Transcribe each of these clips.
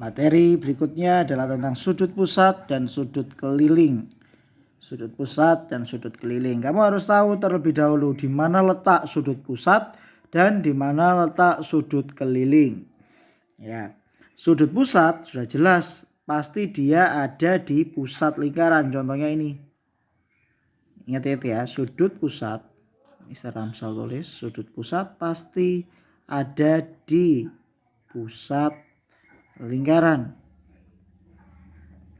Materi berikutnya adalah tentang sudut pusat dan sudut keliling. Sudut pusat dan sudut keliling. Kamu harus tahu terlebih dahulu di mana letak sudut pusat dan di mana letak sudut keliling. Ya. Sudut pusat sudah jelas, pasti dia ada di pusat lingkaran. Contohnya ini. Ingat ya, sudut pusat. Mister Ramsal tulis, sudut pusat pasti ada di pusat lingkaran.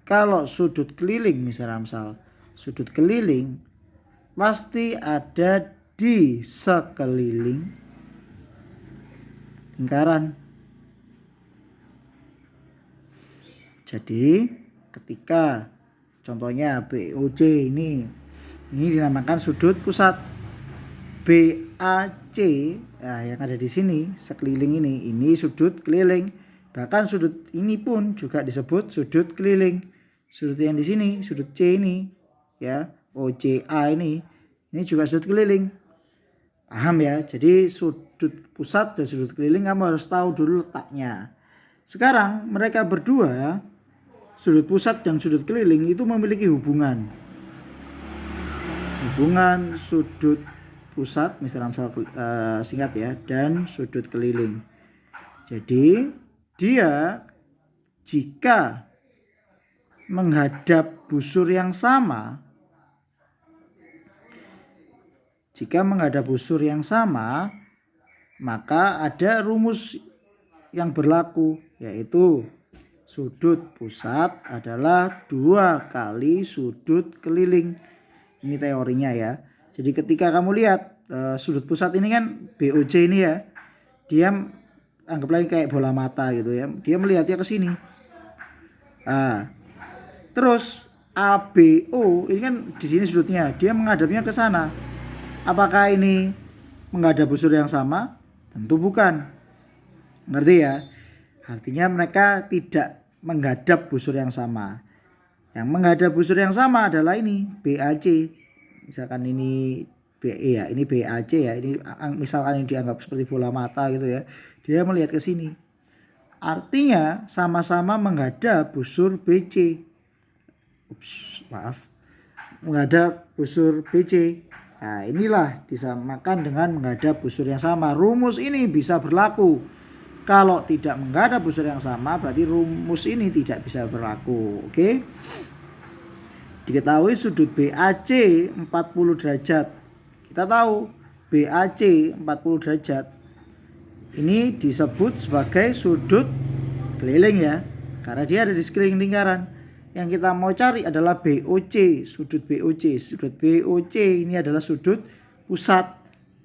Kalau sudut keliling Mister Ramsal, sudut keliling pasti ada di sekeliling lingkaran. Jadi ketika contohnya BOC ini dinamakan sudut pusat. BAC yang ada di sini sekeliling ini sudut keliling. Bahkan sudut ini pun juga disebut sudut keliling. Sudut yang di sini, sudut C ini ya, OCA ini juga sudut keliling. Paham ya? Jadi sudut pusat dan sudut keliling kamu harus tahu dulu letaknya. Sekarang mereka berdua, sudut pusat dan sudut keliling itu memiliki hubungan sudut pusat, Mister Ramsal singkat ya, dan sudut keliling. Jadi dia jika menghadap busur yang sama, maka ada rumus yang berlaku, yaitu sudut pusat adalah 2 kali sudut keliling. Ini teorinya ya. Jadi ketika kamu lihat sudut pusat ini kan BOC ini ya, dia anggaplah kayak bola mata gitu ya. Dia melihatnya ke sini. Terus ABO ini kan di sini sudutnya, dia menghadapnya ke sana. Apakah ini menghadap busur yang sama? Tentu bukan. Ngerti ya? Artinya mereka tidak menghadap busur yang sama. Yang menghadap busur yang sama adalah ini BAC. Misalkan ini BE ya, ini BAC ya, ini misalkan ini dianggap seperti bola mata gitu ya. Dia melihat ke sini. Artinya sama-sama menghadap busur BC. Menghadap busur BC. Nah, inilah disamakan dengan menghadap busur yang sama. Rumus ini bisa berlaku. Kalau tidak menghadap busur yang sama, berarti rumus ini tidak bisa berlaku. Oke? Diketahui sudut BAC 40 derajat. Kita tahu BAC 40 derajat ini disebut sebagai sudut keliling ya, karena dia ada di sekeliling lingkaran. Yang kita mau cari adalah BOC, sudut BOC. Sudut BOC ini adalah sudut pusat.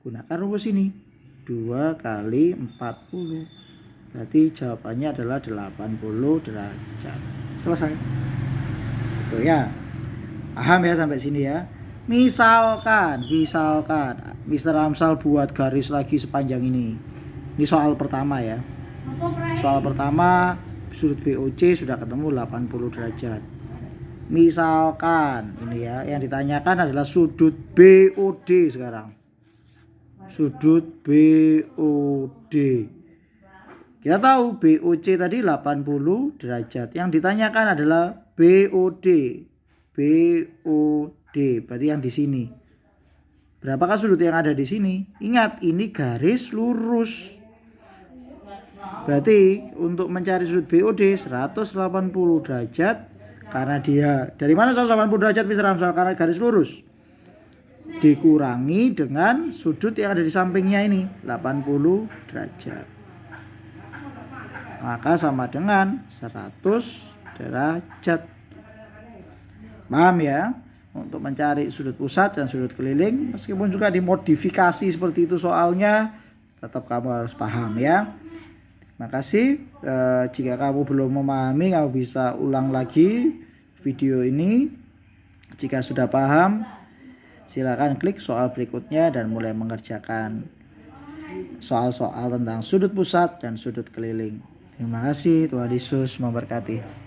Gunakan rumus ini 2 kali 40. Berarti jawabannya adalah 80 derajat. Selesai. Itu ya. Paham ya sampai sini ya. Misalkan Mister Ramsal buat garis lagi sepanjang ini. Ini soal pertama ya. Soal pertama sudut BOC sudah ketemu 80 derajat. Misalkan ini ya, yang ditanyakan adalah sudut BOD sekarang. Sudut BOD. Kita tahu BOC tadi 80 derajat. Yang ditanyakan adalah BOD. Berarti yang di sini. Berapakah sudut yang ada di sini? Ingat, ini garis lurus. Berarti untuk mencari sudut BOD 180 derajat, karena dia dari mana 180 derajat Mister Ramsal? Karena garis lurus. Dikurangi dengan sudut yang ada di sampingnya ini 80 derajat. Maka sama dengan 100 derajat. Paham ya? Untuk mencari sudut pusat dan sudut keliling, meskipun juga dimodifikasi seperti itu soalnya, tetap kamu harus paham ya. Terima kasih. Jika kamu belum memahami, kamu bisa ulang lagi video ini. Jika sudah paham, silakan klik soal berikutnya dan mulai mengerjakan soal-soal tentang sudut pusat dan sudut keliling. Terima kasih, Tuhan Yesus memberkati.